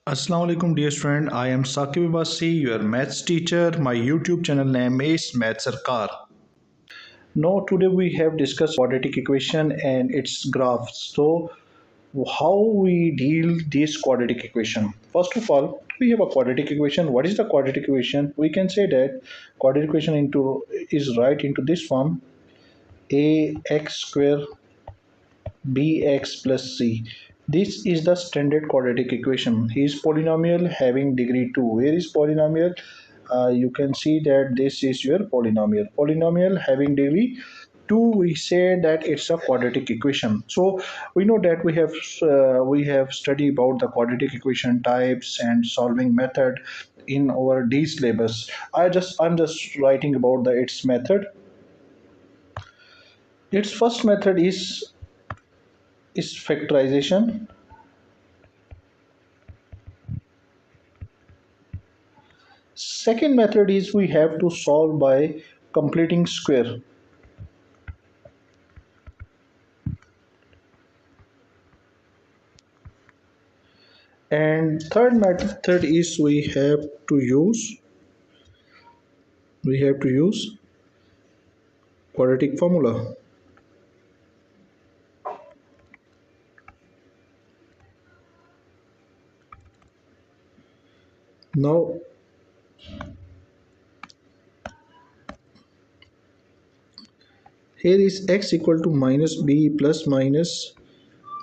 Assalamu alaikum dear student. I am Saqib Abbasi, your maths teacher. My YouTube channel name is Math Sarkar. Now today we have discussed quadratic equation and its graphs. So how we deal this quadratic equation? First of all, we have a quadratic equation. What is the quadratic equation? We can say that quadratic equation is right into this form: ax square bx plus c. This is the standard quadratic equation. Is polynomial having degree 2. Where is polynomial? You can see that this is your polynomial. Polynomial having degree 2, we say that it's a quadratic equation. So we know that we have studied about the quadratic equation types and solving method in our D syllabus. I'm just writing about the its method. Its first method is factorization. Second method is we have to solve by completing square. And third method is we have to use quadratic formula. Now here is x equal to minus b plus minus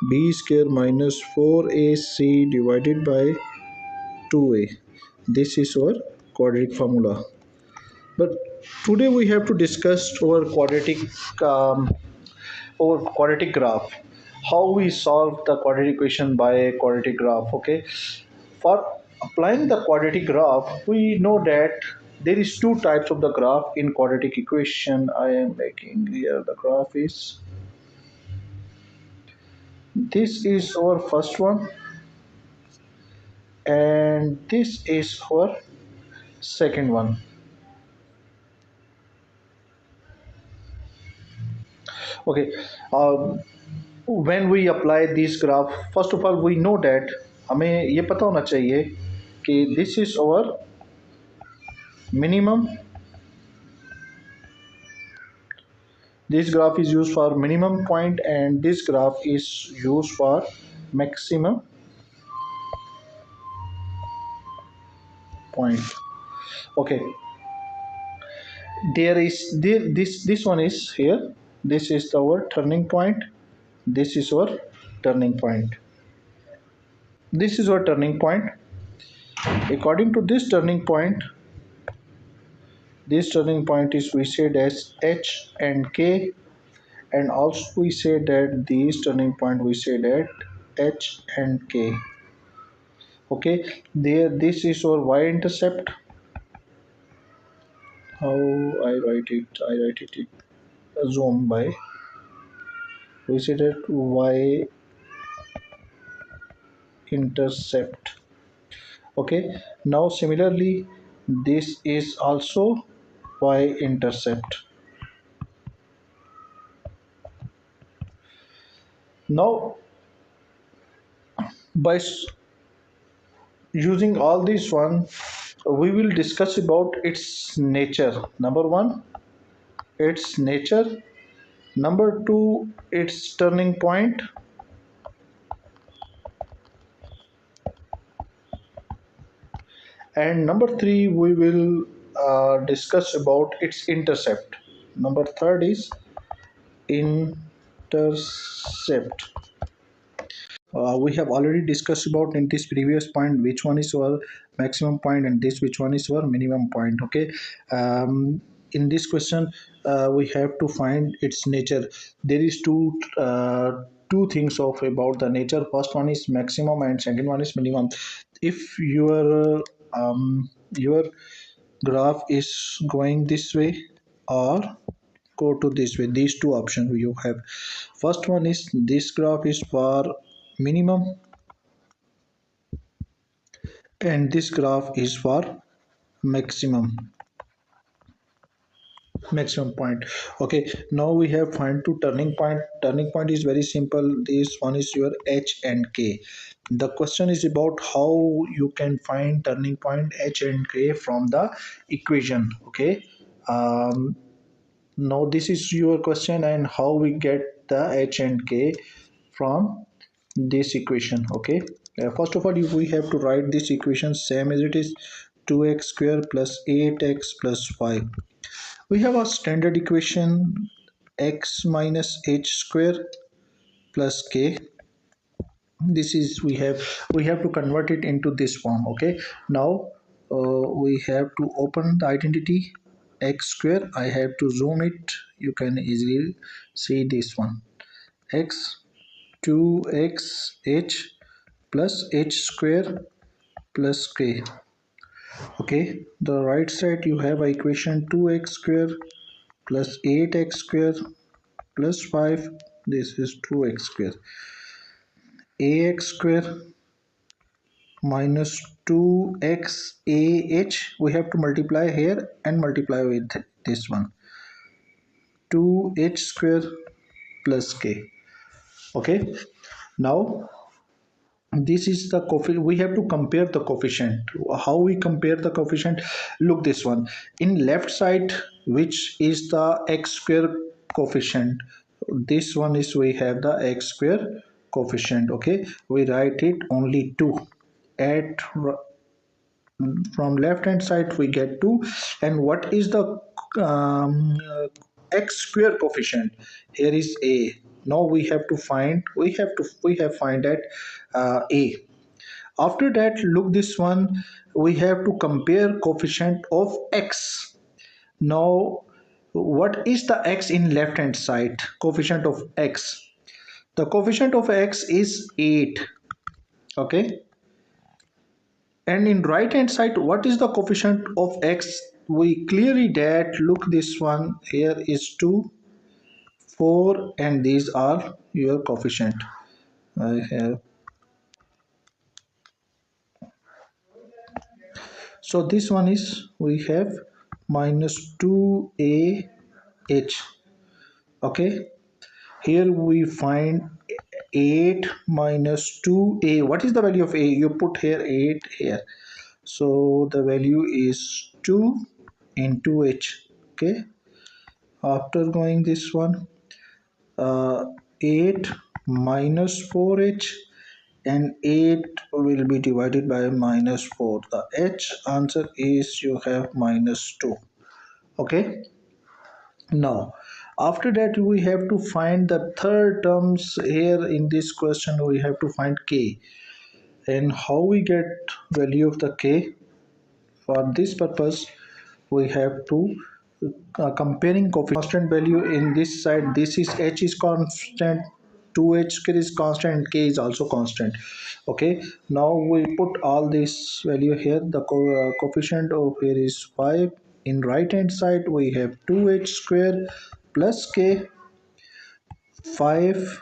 b square minus 4ac divided by 2a. This is our quadratic formula. But today we have to discuss um, our quadratic graph. How we solve the quadratic equation by a quadratic graph. Okay, for applying the quadratic graph, we know that there is two types of the graph in quadratic equation. I am making here the graph is this is our first one and this is our second one. Okay, when we apply this graph, first of all we know that हमें ये पता होना चाहिए कि this is our minimum. This graph is used for minimum point and this graph is used for maximum point. Okay, this one is here. This is our turning point. This is our turning point. This is our turning point. According to this turning point is we said as H and K, and also we say that these turning point we say that H and K. Okay, there this is our y-intercept. How I write it in zoom by we say that y-intercept. Okay, now similarly this is also y-intercept. Now by using all these one, we will discuss about its nature. Number one, its nature. Number two, its turning point. And number three, we will discuss about its intercept. Number third is intercept. We have already discussed about in this previous point which one is our maximum point and this which one is our minimum point. Okay, in this question we have to find its nature. There is two things of about the nature. First one is maximum and second one is minimum. If your graph is going this way or go to this way, these two options you have. First one is this graph is for minimum and this graph is for maximum. maximum point. Okay, now we have find to turning point. Turning point is very simple. This one is your h and k. The question is about how you can find turning point h and k from the equation. Okay, um, now this is your question, and how we get the h and k from this equation. Okay, first of all we have to write this equation same as it is. 2x square plus 8x plus 5. We have a standard equation x minus h square plus k. This is we have to convert it into this form. Okay, now we have to open the identity x square. I have to zoom it. You can easily see this one. X 2x h plus h square plus k. Okay, the right side you have equation 2x square plus 8x square plus 5. This is 2x square. Ax square minus 2x ah. We have to multiply here and multiply with this one. 2h square plus k. Okay, now this is the coefficient. We have to compare the coefficient. How we compare the coefficient? Look this one. In left side, which is the x square coefficient? This one is we have the x square coefficient. Okay, we write it only 2 at from left hand side we get 2. And what is the um, uh, x square coefficient? Here is a. Now we have find that a. After that, look this one. We have to compare coefficient of x. Now what is the x in left hand side? Coefficient of x. The coefficient of x is 8. Okay, and in right hand side what is the coefficient of x? We clearly that look this one. Here is 2, 4, and these are your coefficient. I have, so this one is we have minus 2ah. Okay, here we find 8 minus 2a. What is the value of a? You put here 8 here, so the value is 2 into h. Okay, after going this one, 8 minus 4h, and 8 will be divided by minus 4. The h answer is you have minus 2. Okay, now after that we have to find the third terms. Here in this question we have to find k. And how we get value of the k? For this purpose we have to comparing constant value in this side. This is h is constant, 2h is constant, and k is also constant. Okay, now we put all this value here. The coefficient of here is 5. In right hand side we have 2h square plus k. 5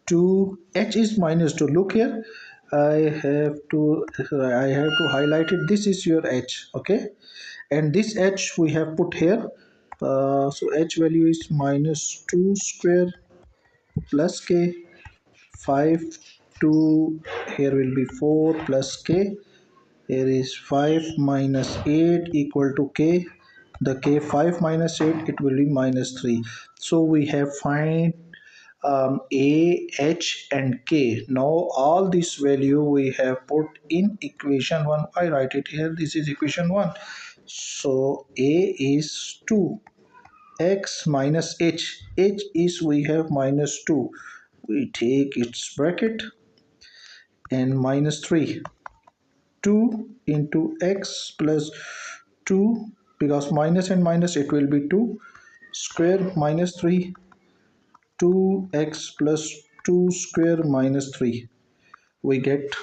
2 h is minus 2. Look here, i have to I have to highlight it. This is your h. Okay, and this h we have put here. So h value is minus 2 square plus k. 5 2 here will be 4 plus k. Here is 5 minus 8 equal to k. The k 5 minus 8, it will be minus 3. So we have find a, h, and k. Now all this value we have put in equation 1. I write it here. This is equation 1. So a is 2, x minus h. H is we have minus 2. We take its bracket and minus 3. 2 into x plus 2, because minus and minus it will be 2 square minus 3. 2x plus 2 square minus 3. We get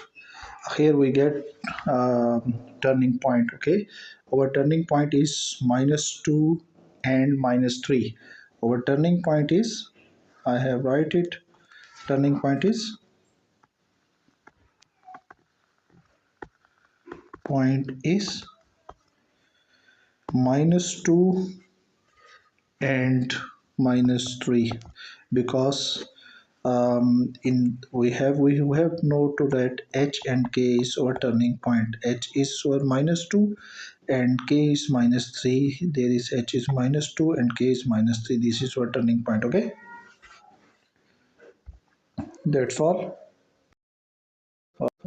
here we get turning point. Okay, our turning point is minus 2 and minus 3. Our turning point is, I have write it, turning point is minus 2 and minus 3, because in we have noted that h and k is our turning point. H is our minus 2 and k is minus 3. There is h is minus 2 and k is minus 3. This is our turning point. Okay, that's all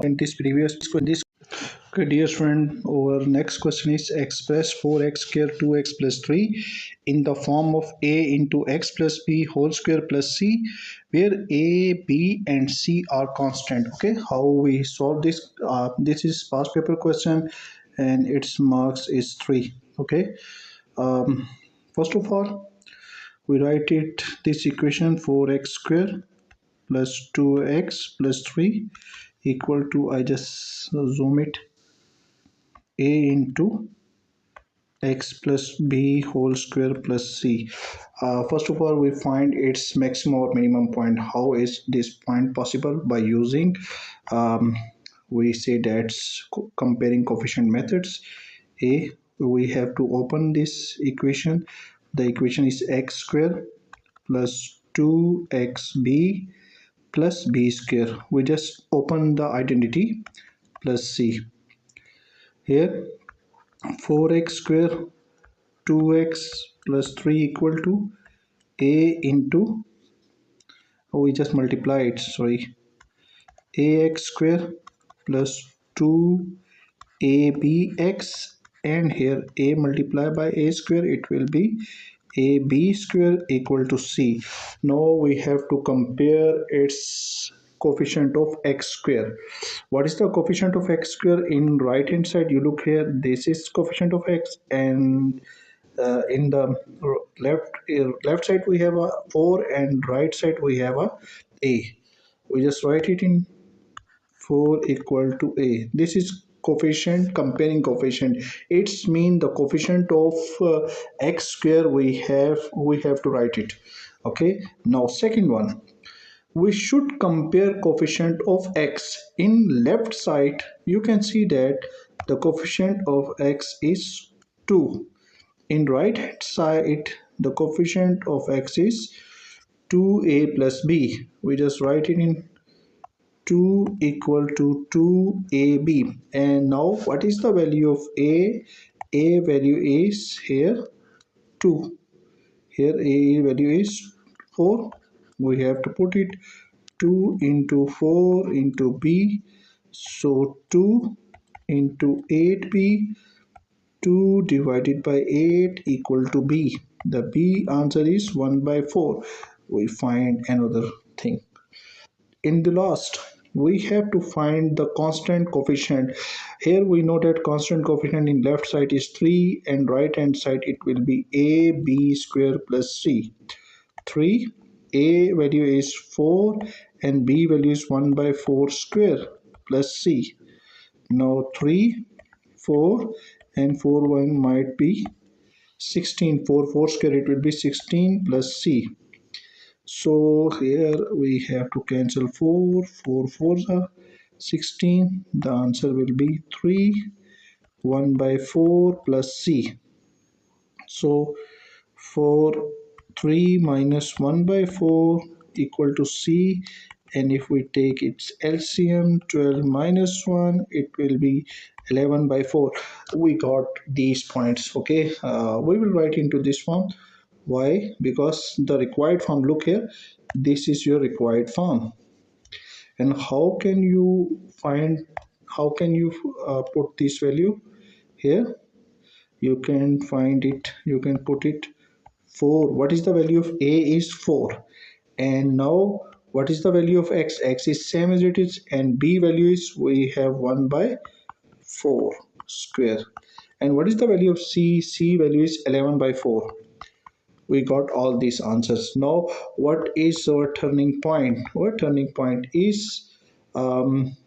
in this previous in this. Okay, dear friend, our next question is express 4x square 2x plus 3 in the form of a into x plus b whole square plus c, where a, b, and c are constant. Okay, how we solve this? This is past paper question, and its marks is 3. Okay, um, first of all, we write it this equation 4x square plus 2x plus 3 equal to, I just zoom it, a into x plus b whole square plus c. First of all, we find its maximum or minimum point. How is this point possible? By using, um, we say that's comparing coefficient methods. A, we have to open this equation. The equation is x square plus 2xb plus b square. We just open the identity plus c. Here 4x square 2x plus 3 equal to a into, we just multiply it, sorry, ax square plus 2abx, and here a multiplied by a square, it will be ab square equal to c. Now we have to compare its coefficient of x square. What is the coefficient of x square? In right hand side, you look here, this is coefficient of x, and in the left side we have a 4 and right side we have a. We just write it in 4 equal to a. This is coefficient, comparing coefficient. It's mean the coefficient of x square, we have to write it. Okay, now second one, we should compare coefficient of x. In left side you can see that the coefficient of x is 2. In right hand side, the coefficient of x is 2a plus b. We just write it in 2 equal to 2ab. And now what is the value of a? A value is here 2. Here a value is 4. We have to put it 2 into 4 into b. So 2 into 8b, 2 divided by 8 equal to b. The b answer is 1 by 4. We find another thing. In the last, we have to find the constant coefficient. Here we know that constant coefficient in left side is 3 and right hand side it will be ab square plus c. 3, a value is 4 and b value is 1 by 4 square plus c. Now 3, 4 and 4 1 might be 16. 4 4 square, it will be 16 plus c. So here we have to cancel 4. 4 4s are 16. The answer will be 3 1 by 4 plus c. So 4 3 minus 1 by 4 equal to c, and if we take its LCM, 12 minus 1, it will be 11 by 4. We got these points. Okay, we will write into this form. Why? Because the required form, look here, this is your required form. And how can you find, how can you put this value here? You can find it, you can put it 4. What is the value of a is 4, and now what is the value of x? X is same as it is, and b value is, we have 1 by 4 square. And what is the value of c? C value is 11 by 4. We got all these answers. Now what is our turning point? Our turning point is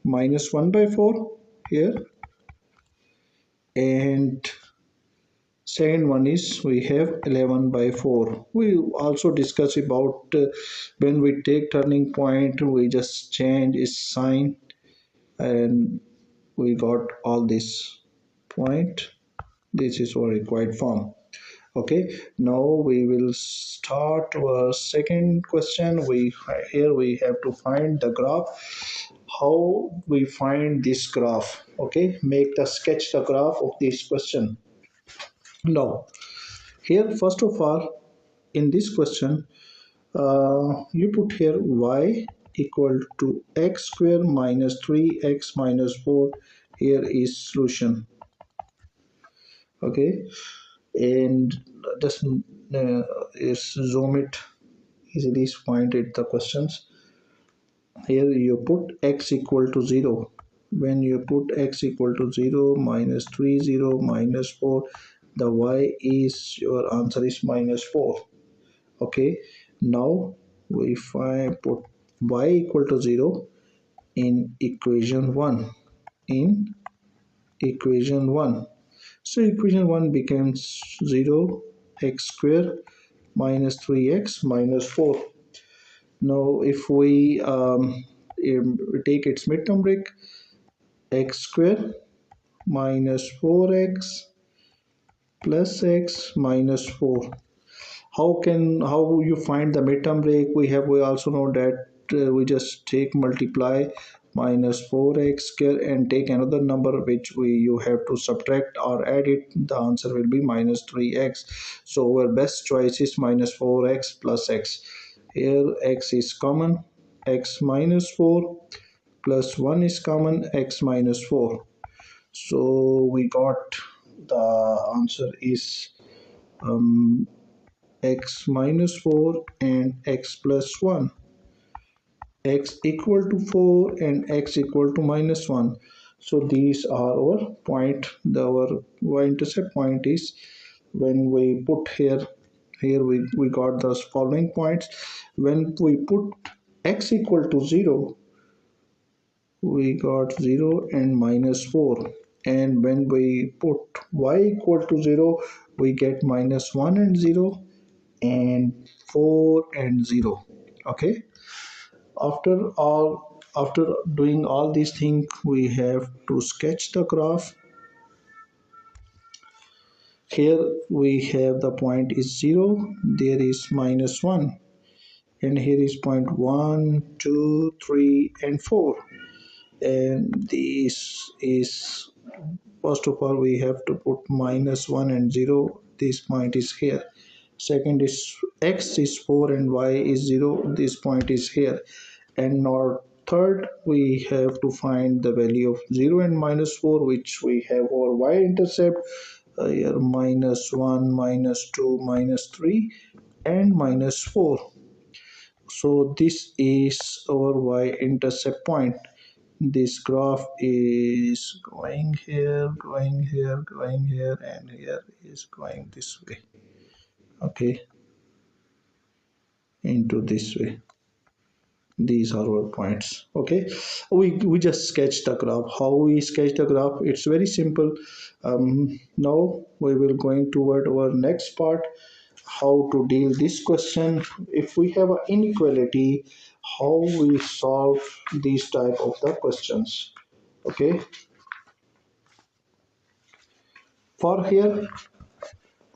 minus 1 by 4 here, and second one is we have 11 by 4. We also discuss about when we take turning point, we just change its sign, and we got all this point. This is our required form. Okay, now we will start our second question. We have to find the graph. How we find this graph? Okay, make the sketch the graph of this question. Now, here first of all, in this question, you put here y equal to x square minus 3x minus 4. Here is solution. Okay, and just is zoom it easily find it the questions. Here you put x equal to 0. When you put x equal to 0, minus 3 0 minus 4, the y is your answer is minus 4. Okay, now we find put y equal to 0 in equation 1. In equation 1, so equation 1 becomes 0 x square minus 3x minus 4. Now if we take its midterm break, x square minus 4x plus x minus 4. How you find the midterm break? We also know that we just take multiply minus 4x square and take another number which we you have to subtract or add it. The answer will be minus 3x. So our best choice is minus 4x plus x. Here x is common, x minus 4 plus 1 is common, x minus 4. So we got the answer is um, x minus 4 and x plus 1, x equal to 4 and x equal to minus 1. So these are our point. Our y-intercept point is when we put here we got those following points. When we put x equal to 0, we got 0 and minus 4, and when we put y equal to 0, we get minus 1 and 0 and 4 and 0. Okay, after doing all these things, we have to sketch the graph. Here we have the point is 0, there is minus 1, and here is point 1 2 3 and 4, and this is first of all we have to put minus 1 and 0. This point is here. Second is x is 4 and y is 0. This point is here. And now third we have to find the value of 0 and minus 4, which we have our y-intercept. Here minus 1 minus 2 minus 3 and minus 4. So this is our y-intercept point. This graph is going here, going here, going here, and here is going this way. Okay, into this way. These are our points. Okay, we just sketch the graph. How we sketch the graph? It's very simple. Now we will going toward our next part. How to deal this question if we have an inequality? How we solve these type of the questions? Okay, for here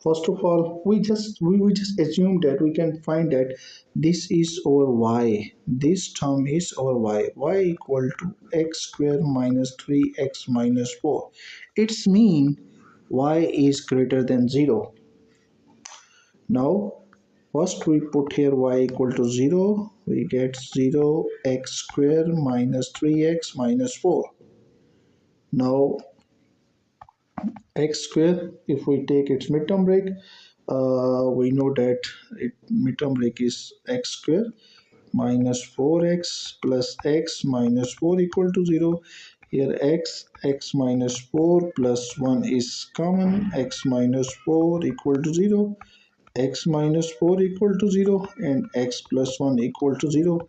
first of all we just assume that we can find that this is our y, this term is our y equal to x square minus 3x minus 4. It's mean y is greater than 0. Now first we put here y equal to 0, we get 0 x square minus 3x minus 4. Now x square, if we take its midterm break, we know that midterm break is x square minus 4x plus x minus 4 equal to 0. Here x minus 4 plus 1 is common, x minus 4 equal to 0, x minus 4 equal to 0, and x plus 1 equal to 0,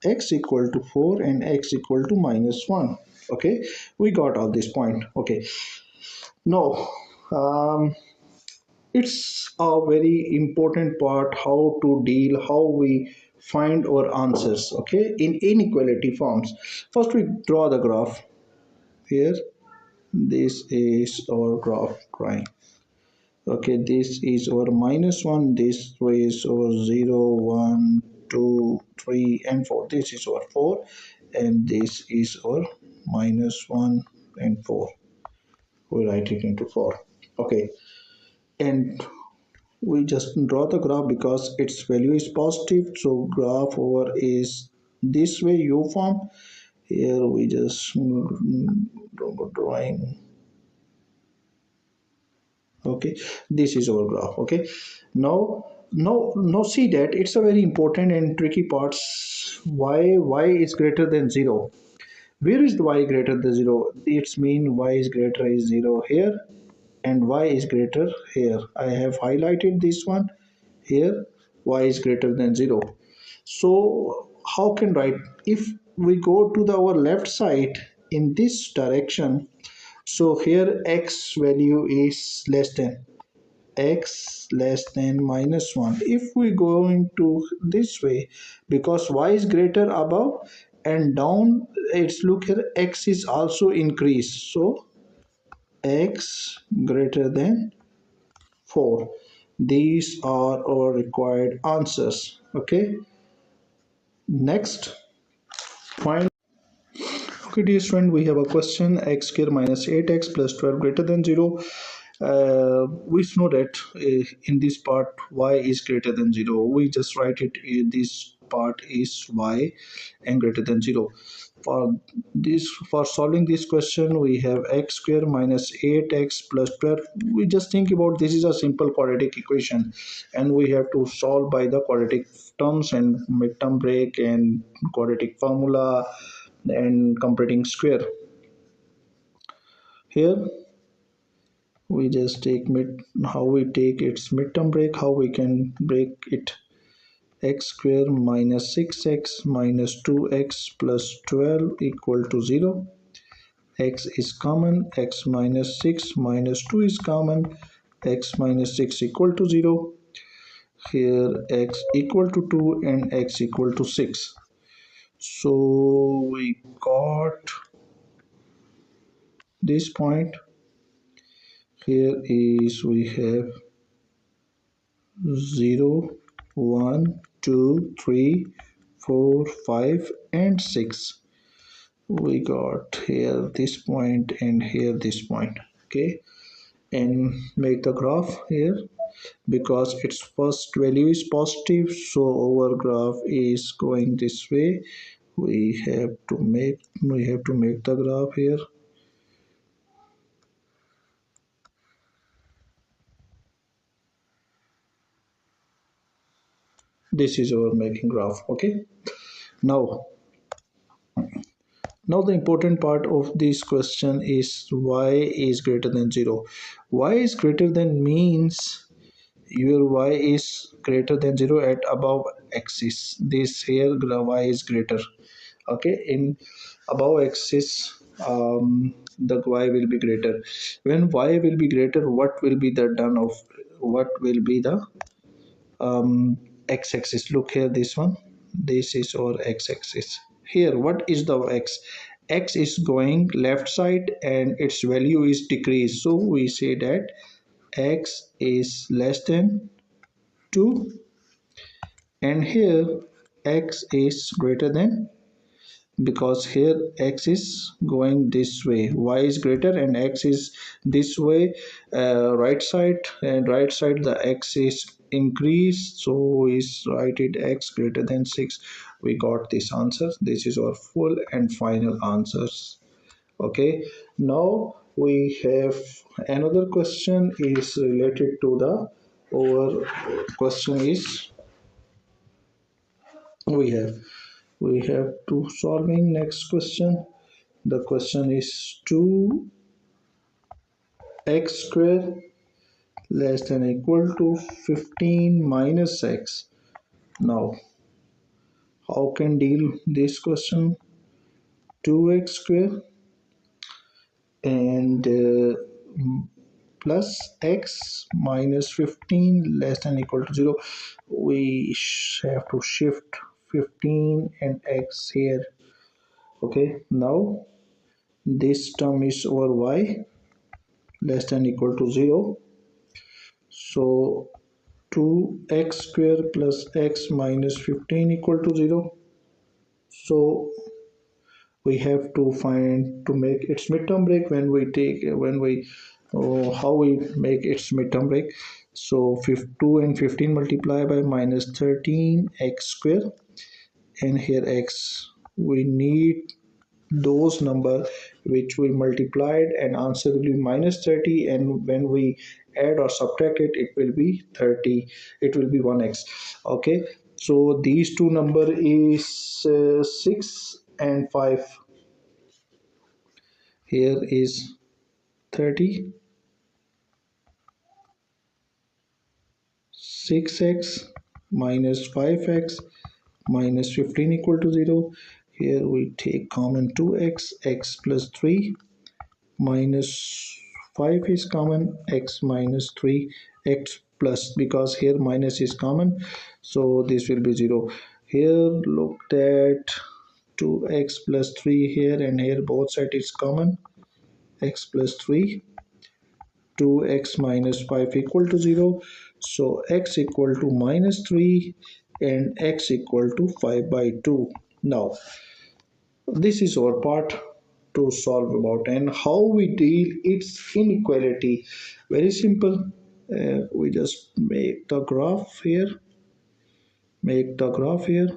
x equal to 4, and x equal to minus 1. Okay, we got all this point. Okay, now it's a very important part how to deal, how we find our answers. Okay, in inequality forms, first we draw the graph. Here this is our graph drawing. Okay, this is our minus 1, this is our 0, 1, 2, 3, and 4. This is our 4, and this is our minus 1 and 4. We write it into 4. Okay, and we just draw the graph because its value is positive, so graph over is this way u form. Here we just drawing. Okay, this is our graph. Okay, now see that it's a very important and tricky parts. Y is greater than 0. Where is the y greater than 0? It's mean y is greater is 0 here, and y is greater here. I have highlighted this one here. Y is greater than 0. So how can write? If we go to the our left side in this direction, so here x value is less than x less than minus 1. If we go into this way, because y is greater above and down, it's look here, x is also increased, so x greater than 4. These are our required answers. Okay, next, find. Okay, dear student, we have a question: x square minus 8x plus 12 greater than 0. We know that in this part y is greater than 0. We just write it in this part is y and greater than 0. For solving this question, we have x square minus 8x plus 12. We just think about this is a simple quadratic equation, and we have to solve by the quadratic terms and midterm break and quadratic formula and completing square. Here we just take mid, how we take its midterm break, how we can break it. X square minus 6x minus 2x plus 12 equal to 0. X is common, x minus 6 minus 2 is common, x minus 6 equal to 0. Here x equal to 2 and x equal to 6. So we got this point. Here is we have 0, 1, 2, 3, 4, 5, and 6. We got here this point and here this point. Okay, and make the graph here because its first value is positive, so our graph is going this way. We have to make the graph here. This is our making graph. Okay, now now the important part of this question is y is greater than 0. Y is greater than means your y is greater than 0 at above axis. This here y is greater. Okay, in above axis, the y will be greater. When y will be greater, what will be the done of, what will be the x-axis? Look here, this one, this is our x-axis. Here what is the x? X is going left side and its value is decreased, so we say that x is less than 2, and here x is greater than, because here x is going this way, y is greater and x is this way, right side, and right side the x is increased, so we write it x greater than 6. We got this answer. This is our full and final answers. Okay, now we have another question is related to the, our question is, we have we have to solving next question. The question is 2x square less than equal to 15 minus x. Now how can deal this question? 2x square and plus x minus 15 less than equal to 0. We have to shift 15 and x here. Okay, now this term is over y less than equal to 0. So 2x square plus x minus 15 equal to 0. So we have to find to make its midterm break when we take when we how we make its midterm break. So 2 and 15 multiply by minus 13 x square, and here x we need those number which we multiplied and answer will be minus 30, and when we add or subtract it, it will be 30, it will be 1x. Okay, so these two number is 6 and 5. Here is 30, 6x minus 5x minus 15 equal to 0. Here we take common 2x, x plus 3 minus 5 is common, x minus 3, x plus, because here minus is common, so this will be 0. Here look at 2x plus 3 here, and here both side is common, x plus 3, 2x minus 5 equal to 0. So x equal to minus 3 and x equal to 5 by 2. Now this is our part to solve about, and how we deal its inequality. Very simple. We just make the graph here. Make the graph here.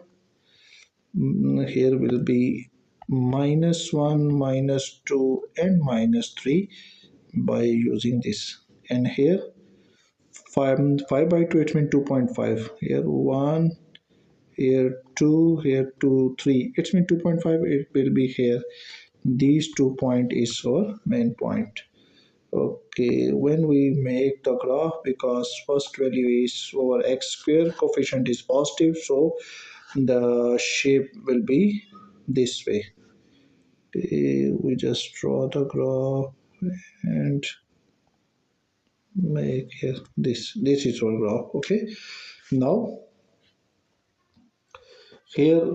Here will be minus 1, minus 2, and minus 3 by using this. And here 5 by 2, it means 2.5. Here 1, here 2, here 2, 3. It means 2.5. It will be here. These 2 point is our main point. Okay, when we make the graph, because first value is over x square, coefficient is positive, so the shape will be this way. Okay, we just draw the graph and make here this is our graph. Okay, now here,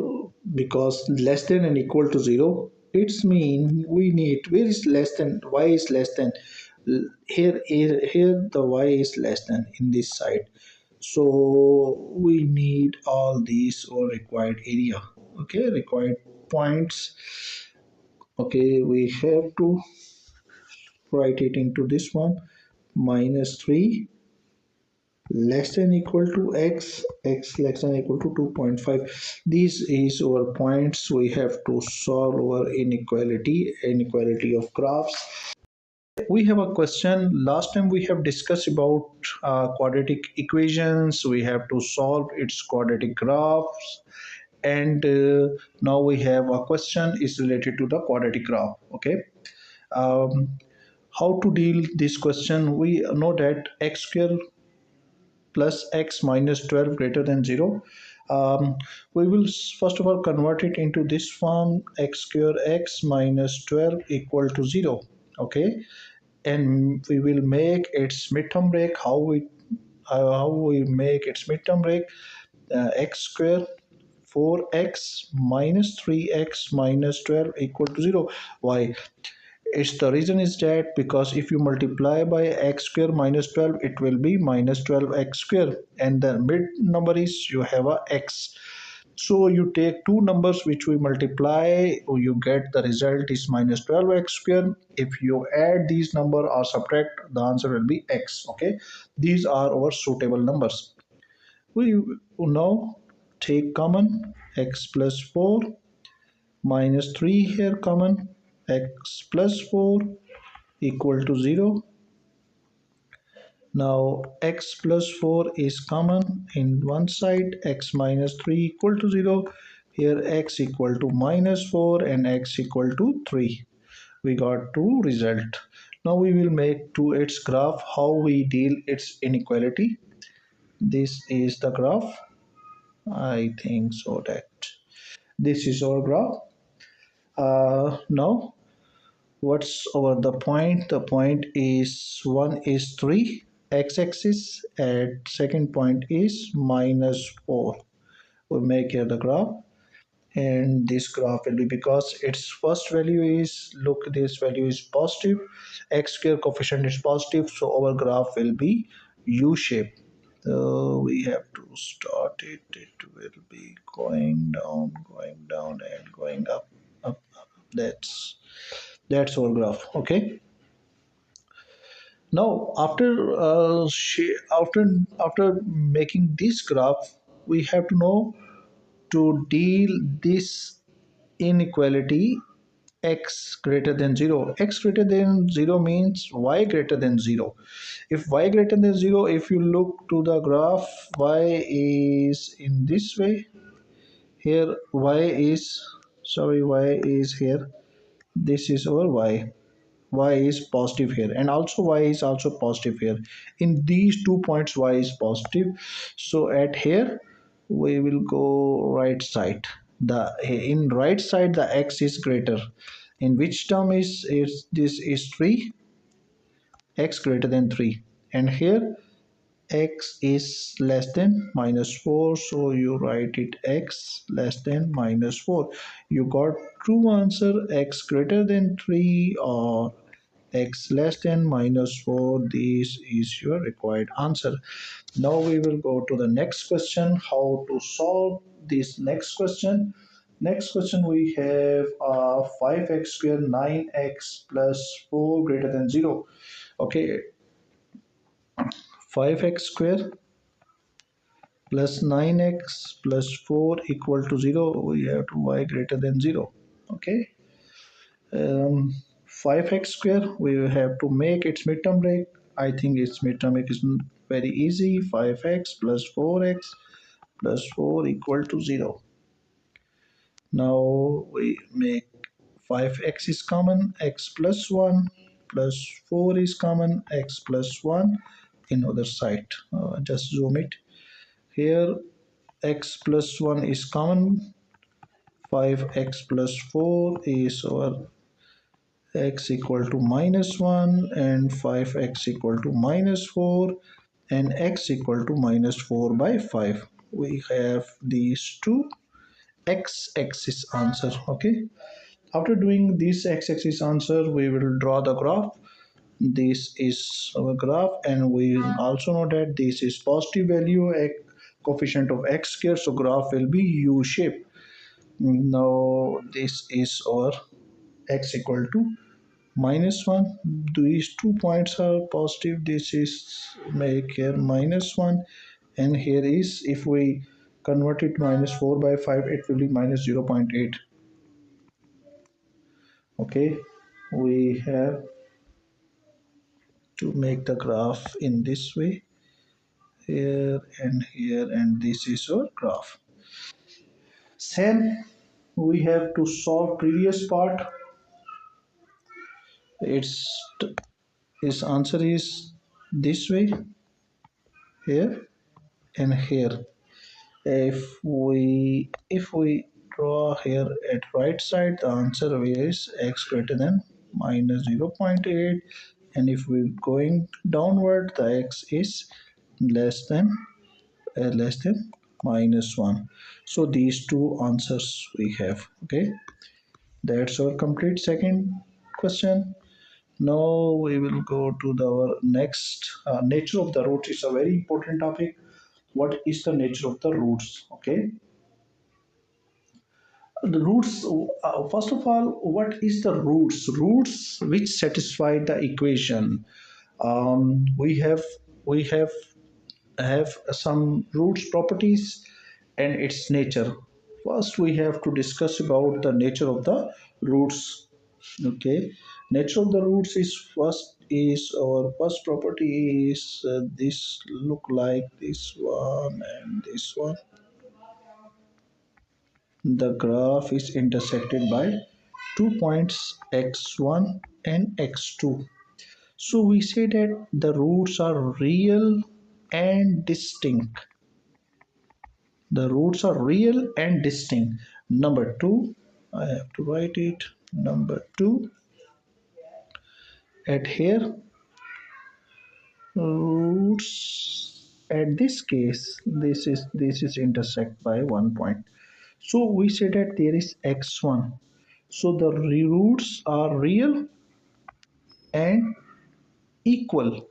because less than and equal to 0, it's mean we need, where is less than, y is less than, here the y is less than in this side, so we need all these or required area. Okay, required points. Okay, we have to write it into this one, minus 3 less than equal to x, x less than equal to 2.5. This is our points we have to solve our inequality of graphs. We have a question. Last time we have discussed about quadratic equations. We have to solve its quadratic graphs, and now we have a question is related to the quadratic graph. Okay, um, how to deal this question? We know that x square plus x minus 12 greater than 0. We will first of all convert it into this form, x square x minus 12 equal to 0. Okay, and we will make its midterm break. How we make its midterm break? X square 4x minus 3x minus 12 equal to 0. Why? It's the reason is that because if you multiply by x square minus 12, it will be minus 12x square, and the mid number is you have a x. So you take two numbers which we multiply, you get the result is minus 12x square. If you add these number or subtract, the answer will be x. Okay, these are our suitable numbers. We now take common x plus 4 minus 3 here common, x plus 4 equal to 0. Now x plus 4 is common in one side, x minus 3 equal to 0. Here x equal to minus 4 and x equal to 3. We got two result. Now we will make to its graph how we deal its inequality. This is the graph. I think so that this is our graph. Now what's over the point? The point is one is 3 x-axis, and second point is minus 4. We make here the graph, and this graph will be, because its first value is, look, this value is positive, x square coefficient is positive, so our graph will be U shape. So we have to start it. It will be going down, and going up, up. That's our graph. Okay. Now, after making this graph, we have to know to deal this inequality x greater than 0. X greater than 0 means y greater than 0. If y greater than 0, if you look to the graph, y is in this way. Here y is here. This is our y is positive here, and also y is also positive here. In these 2 points y is positive, so at here we will go right side. The In right side the x is greater. In which term is this is 3, x greater than 3, and here x is less than minus 4, so you write it x less than minus 4. You got true answer, x greater than 3 or x less than minus 4. This is your required answer. Now we will go to the next question, how to solve this next question. Next question we have 5x square 9x plus 4 greater than 0. Okay, 5x square plus 9x plus 4 equal to 0. We have to y greater than 0. Okay, 5x square we have to make its midterm break. I think its midterm break is very easy. 5x plus 4x plus 4 equal to 0. Now we make 5x is common, x plus 1 plus 4 is common, x plus 1 in other side. Just zoom it. Here x plus 1 is common, 5x plus 4 is our x equal to minus 1, and 5x equal to minus 4, and x equal to minus 4 by 5. We have these two x-axis answer. Okay, after doing this x-axis answer we will draw the graph. This is our graph, and we also know that this is positive value, a coefficient of x square, so graph will be u shape. Now this is our x equal to minus 1. These 2 points are positive. This is make here minus 1, and here is, if we convert it minus 4 by 5, it will be minus 0.8. Okay, we have to make the graph in this way, here and here, and this is our graph. Same, we have to solve previous part. its its answer is this way, here and here. If we draw here at right side, the answer is x greater than minus 0.8, and if we going downward, the x is less than minus 1. So these two answers we have. Okay, that's our complete second question. Now we will go to our next, nature of the roots is a very important topic. What is the nature of the roots? Okay, the roots, first of all, what is the roots which satisfy the equation? We have some roots properties and its nature. First we have to discuss about the nature of the roots. Okay, nature of the roots is, first is our first property is this look like this one and this one. The graph is intersected by 2 points x1 and x2. So we say that the roots are real and distinct. The roots are real and distinct. Number two, I have to write it. Number two, at here, roots at this case, this is intersect by 1 point. So we say that there is x1. So the roots are real and equal.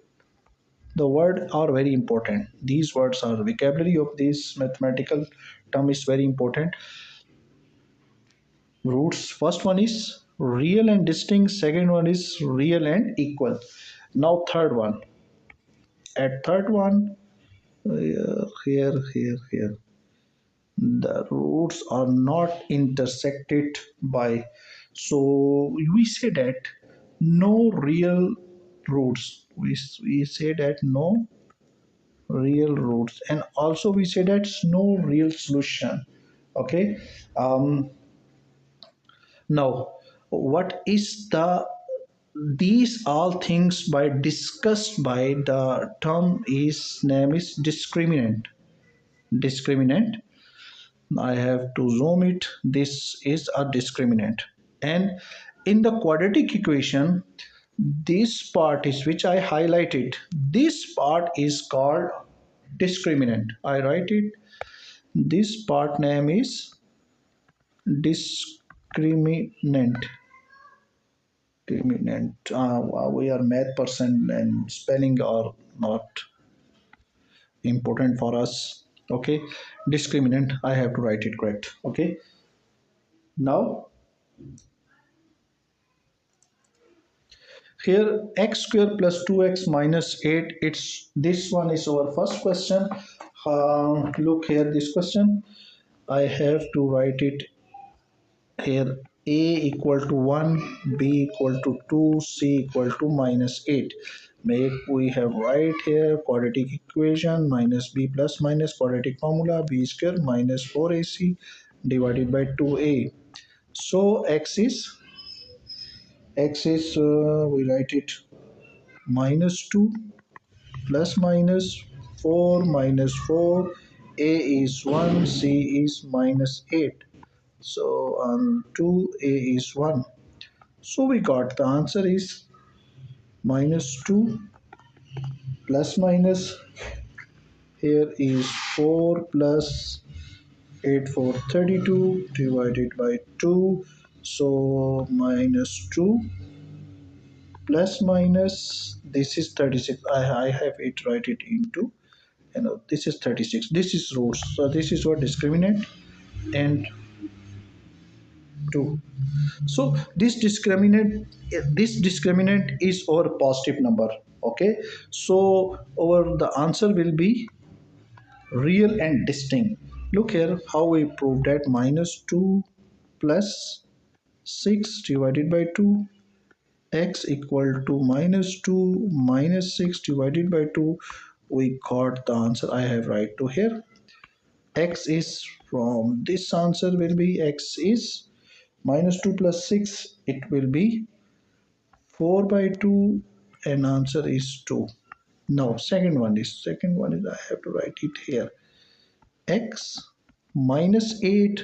The word are very important. These words are vocabulary of this mathematical term is very important. Roots, first one is real and distinct, second one is real and equal. Now third one, at third one, here the roots are not intersected by, so we say that no real roots, we say that no real roots, and also we say that no real solution. Okay. um Now, what is the, these all things by discussed by the term is name is discriminant. Discriminant. I have to zoom it. This is a discriminant. And in the quadratic equation, this part is which I highlighted. This part is called discriminant. I write it. This part name is discriminant. Discriminant. We are math person and spelling are not important for us. Okay, discriminant. I have to write it correct. Okay, now here x square plus 2x minus 8. It's this one is our first question. Look here, this question. I have to write it here. A equal to 1, b equal to 2, c equal to minus 8. Make we have right here quadratic equation minus b plus minus quadratic formula b square minus 4ac divided by 2a. So x is we write it minus 2 plus minus 4 minus 4, a is 1, c is minus 8. So 2a is 1. So we got the answer is minus 2 plus minus, here is 4 plus 8 for 32 divided by 2. So minus 2 plus minus, this is 36. I have it write it into, this is 36. This is roots. So this is what discriminant and 2. So this discriminant is our positive number. Okay, so our the answer will be real and distinct. Look here how we proved that minus 2 plus 6 divided by 2, x equal to minus 2 minus 6 divided by 2. We got the answer. I have right to here. X is, from this answer will be x is minus 2 plus 6, it will be 4 by 2, and answer is 2. Now second one is I have to write it here. X minus 8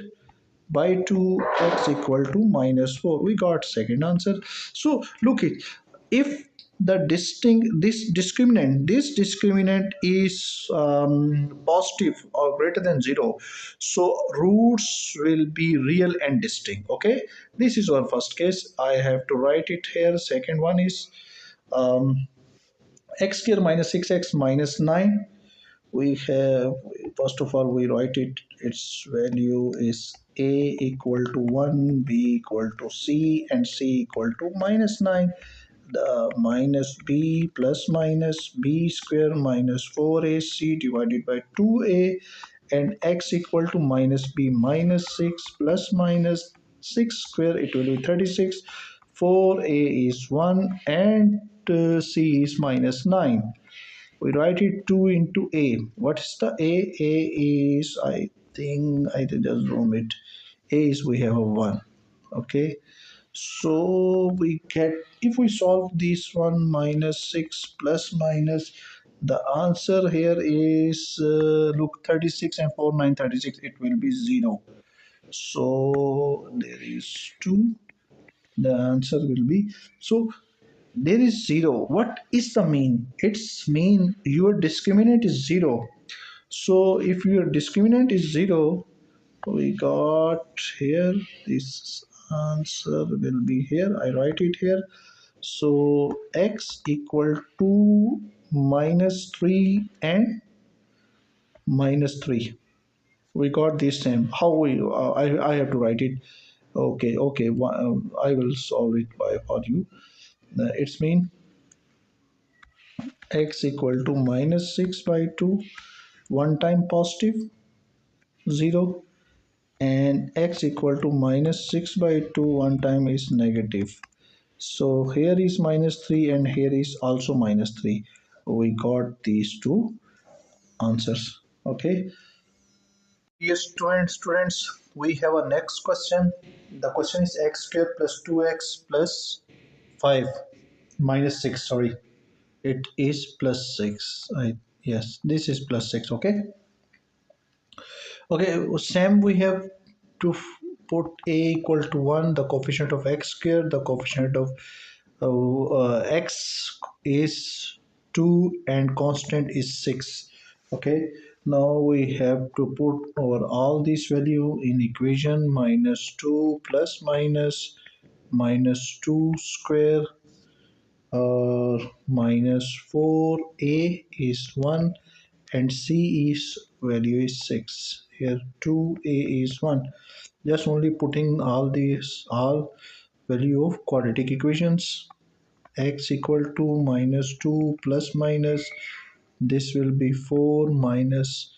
by 2, x equal to minus 4. We got second answer. So look it, if the distinct this discriminant is positive or greater than 0, so roots will be real and distinct. Okay, this is our first case. I have to write it here. Second one is um, x square minus 6x minus 9. We have, first of all we write it, its value is a equal to 1, b equal to c, and c equal to minus 9. The minus b plus minus b square minus 4ac divided by 2a, and x equal to minus b minus 6 plus minus 6 square, it will be 36. 4a is 1 and c is minus 9. We write it 2 into a. What is the a? A is, I think just zoom it. A is, we have a 1. Okay, so we get, if we solve this one, minus 6 plus minus, the answer here is look, 36 and 4 9 36, it will be 0. So there is 2, the answer will be, so there is 0. What is the mean? It's mean your discriminant is 0. So if your discriminant is 0, we got here, this answer will be here. I write it here. So x equal to minus 3 and minus 3. We got this same. How we I have to write it. Okay. I will solve it by for you. It's mean x equal to minus 6 by 2 one time positive 0, and x equal to minus 6 by 2 one time is negative. So here is minus 3 and here is also minus 3. We got these two answers. Okay. Yes, students, we have a next question. The question is x square plus 2x plus 5 minus 6. Sorry, it is plus 6. Yes, this is plus 6. Okay. Okay, same we have to put a equal to 1, the coefficient of x square, the coefficient of x is 2 and constant is 6. Okay, now we have to put over all these value in equation. Minus 2 plus minus 2 square minus 4a is 1 and c is value is 6. Here 2a is 1. Just only putting all these all value of quadratic equations. X equal to minus 2 plus minus, this will be 4 minus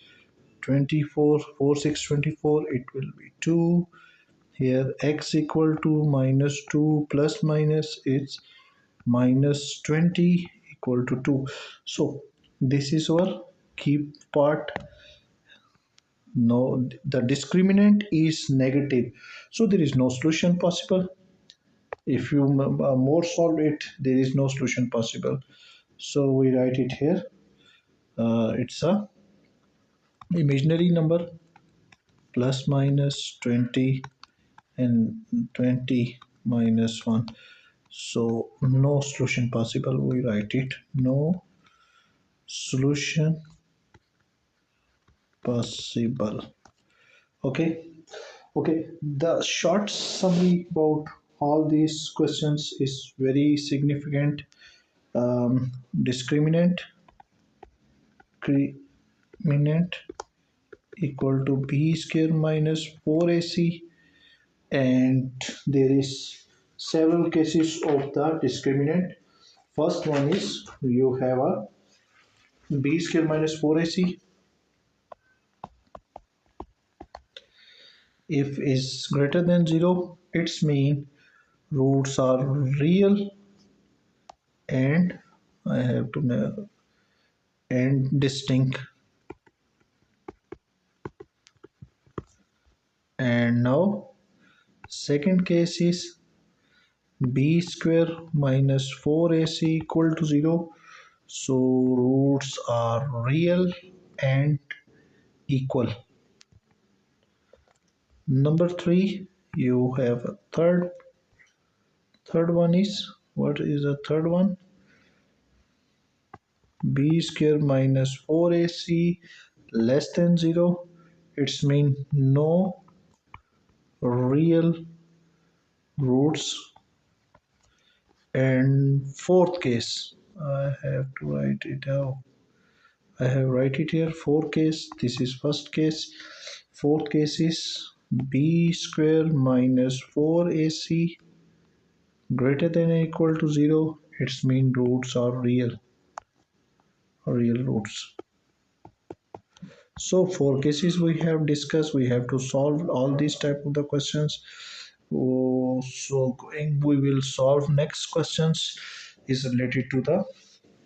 24, 4 6 24, it will be 2. Here x equal to minus 2 plus minus, it's minus 20 equal to 2. So this is our key part. No, the discriminant is negative, so there is no solution possible. If you more solve it, there is no solution possible. So we write it here. It's a imaginary number, plus minus 20 and 20 minus 1. So no solution possible. We write it no solution possible. Okay. The short summary about all these questions is very significant. Discriminant discriminant equal to b square minus 4ac, and there is several cases of the discriminant. First one is you have a b square minus 4ac. If is greater than 0, its mean roots are real and I have to know and distinct. And now second case is b square minus 4ac equal to 0. So roots are real and equal. Number 3, you have a third one is, what is the third one? B square minus 4ac less than 0. It's mean no real roots. And fourth case, I have to write it out. I have write it here. Fourth case, this is first case. Fourth case is b square minus 4ac greater than or equal to 0. Its mean roots are real roots. So four cases we have discussed. We have to solve all these type of the questions. So going, we will solve next questions is related to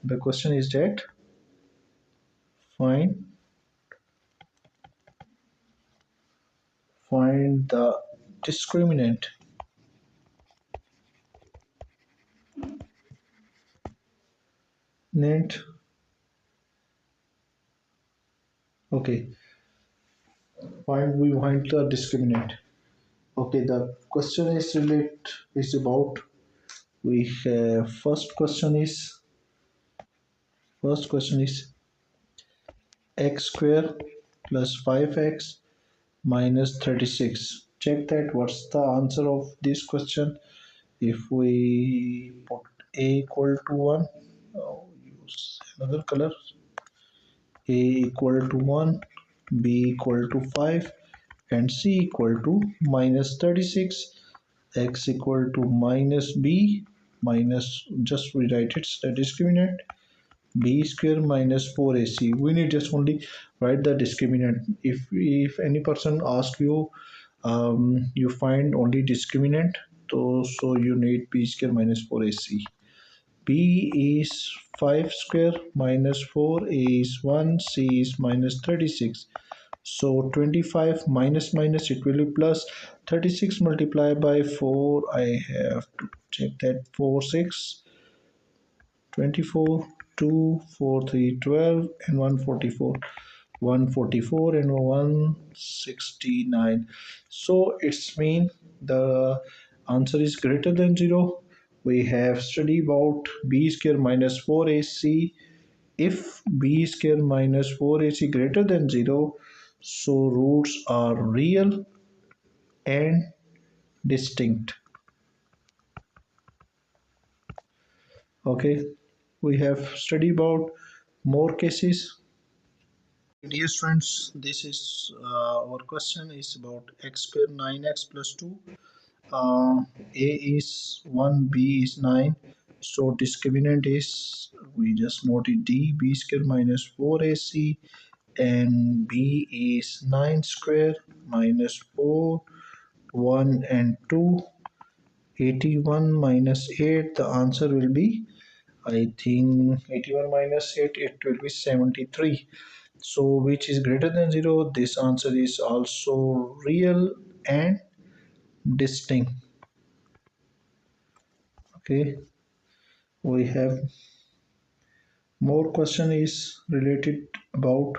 the question is that find the discriminant. Okay, find the discriminant. Okay, the question is about, we have first question is x square plus 5x minus 36. Check that what's the answer of this question. If we put a equal to 1, another color. A equal to 1, B equal to 5, and C equal to minus 36, X equal to minus B, minus, just rewrite it, the discriminant, B square minus 4AC. We need just only write the discriminant. If any person asks you, you find only discriminant, so you need B square minus 4AC. B is 5 square minus 4, A is 1, C is minus 36. So 25 minus minus, it will be plus. 36 multiplied by 4, I have to check that, 4 6 24, 2 4 3 12, and 144. 144 and 169. So it's mean the answer is greater than 0. We have studied about b square minus 4ac. If b square minus 4ac greater than 0, so roots are real and distinct. Okay, we have studied about more cases. Dear students, this is our question is about x square 9x plus 2. A is 1, B is 9. So discriminant is, we just noted D, B square minus 4AC, and B is 9 square minus 4, 1 and 2. 81 minus 8, the answer will be, I think 81 minus 8, it will be 73. So which is greater than 0? This answer is also real and distinct. Okay, we have more question is related about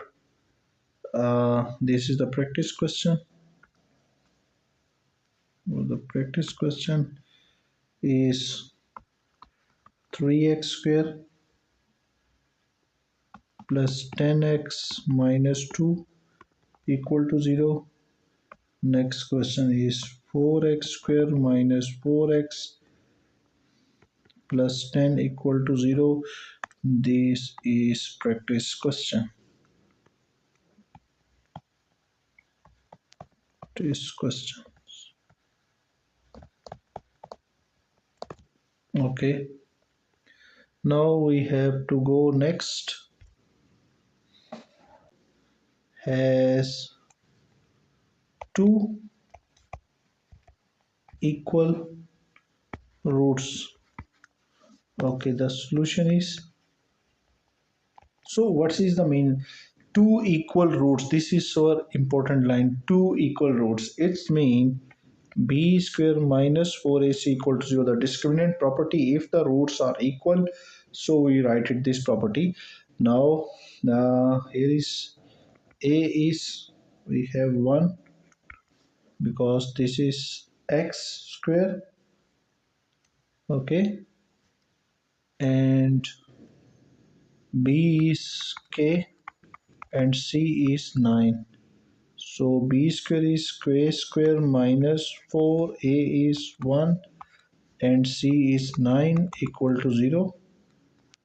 this is the practice question. The practice question is 3x square plus 10x minus 2 equal to 0. Next question is 4x square minus 4x plus 10 equal to 0. This is practice question. This question. Okay. Now we have to go next. Has two equal roots. Okay, the solution is, so what is the mean? Two equal roots. This is so important line. Two equal roots. It's mean b square minus 4ac equal to 0. The discriminant property, if the roots are equal, so we write it this property. Now here is a is, we have 1 because this is x square. Okay, and b is k and c is 9. So b square is k square minus 4, a is 1, and c is 9 equal to 0.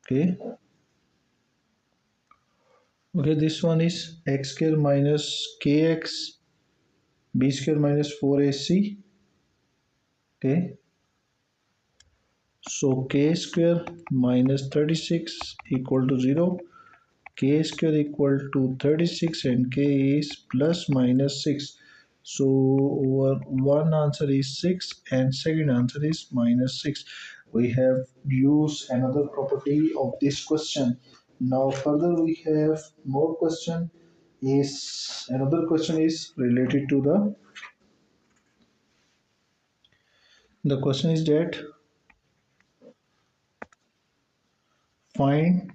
Okay. Okay, this one is x square minus kx, b square minus 4ac. Okay. So k square minus 36 equal to 0. K square equal to 36 and k is plus minus 6. So our one answer is 6 and second answer is minus 6. We have used another property of this question. Now further we have more question. Is another question is related to the question is that find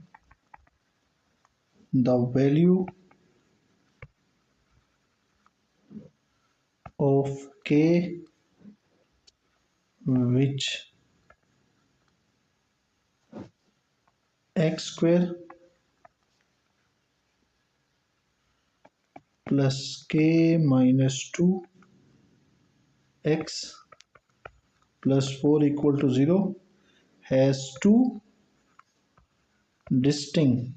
the value of k which x square plus k minus 2 x plus 4 equal to 0 has two distinct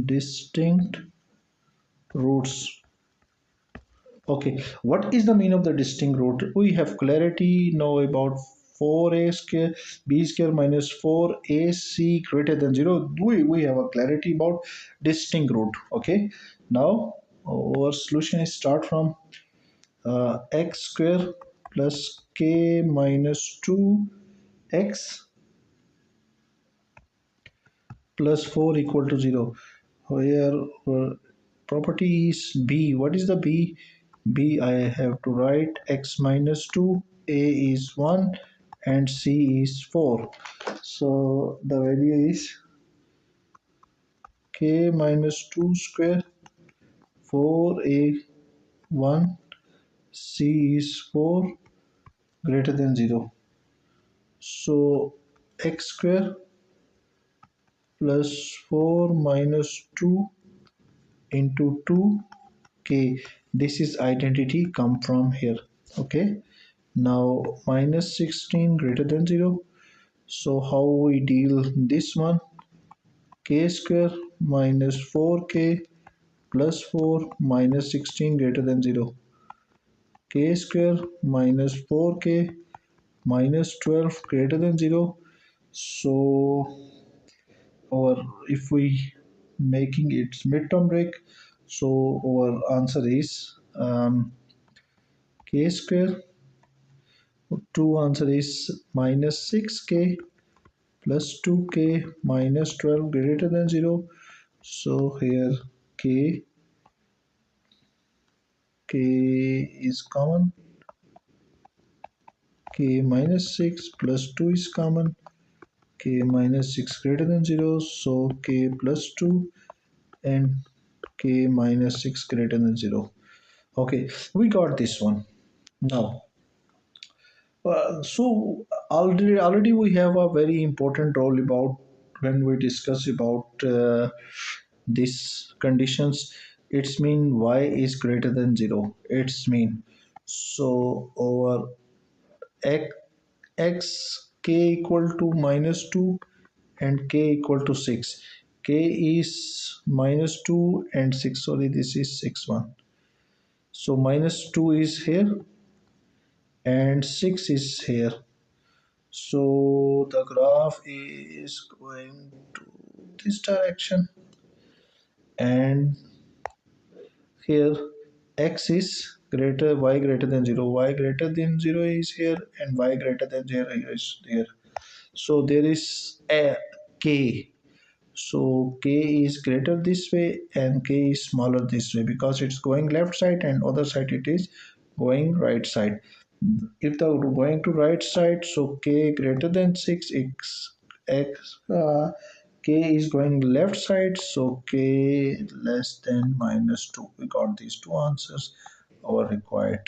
distinct roots. Okay, what is the meaning of the distinct root? We have clarity now about 4a square b square minus 4ac greater than 0. We have a clarity about distinct root. Okay, now our solution is start from x square plus k minus 2x plus 4 equal to 0. Here property is b. What is the b? B I have to write x minus 2, a is 1 and c is 4. So the value is k minus 2 square 4a 1 c is 4 greater than 0. So x square plus 4 minus 2 into 2k, this is identity come from here. Okay, now minus 16 greater than 0. So how we deal this one? K square minus 4k plus 4 minus 16 greater than 0. K square minus 4k minus 12 greater than 0. So our if we making its midterm break, so our answer is k square. Two answer is minus 6k plus 2k minus 12 greater than 0. So here k k is common, k minus 6 plus 2 is common, k minus 6 greater than 0, so k plus 2 and k minus 6 greater than 0. Okay, we got this one. Now so already we have a very important role about when we discuss about these conditions. It's mean y is greater than 0. It's mean so over x, k equal to minus 2 and k equal to 6. K is minus 2 and 6. Sorry, this is 6 1. So minus 2 is here and 6 is here. So the graph is going to this direction, and here x is greater y greater than 0, y greater than 0 is here and y greater than 0 is there. So there is a k. So k is greater this way and k is smaller this way because it's going left side and other side it is going right side. If the going to right side, so k greater than 6 x k is going left side, so k less than minus 2. We got these two answers our required.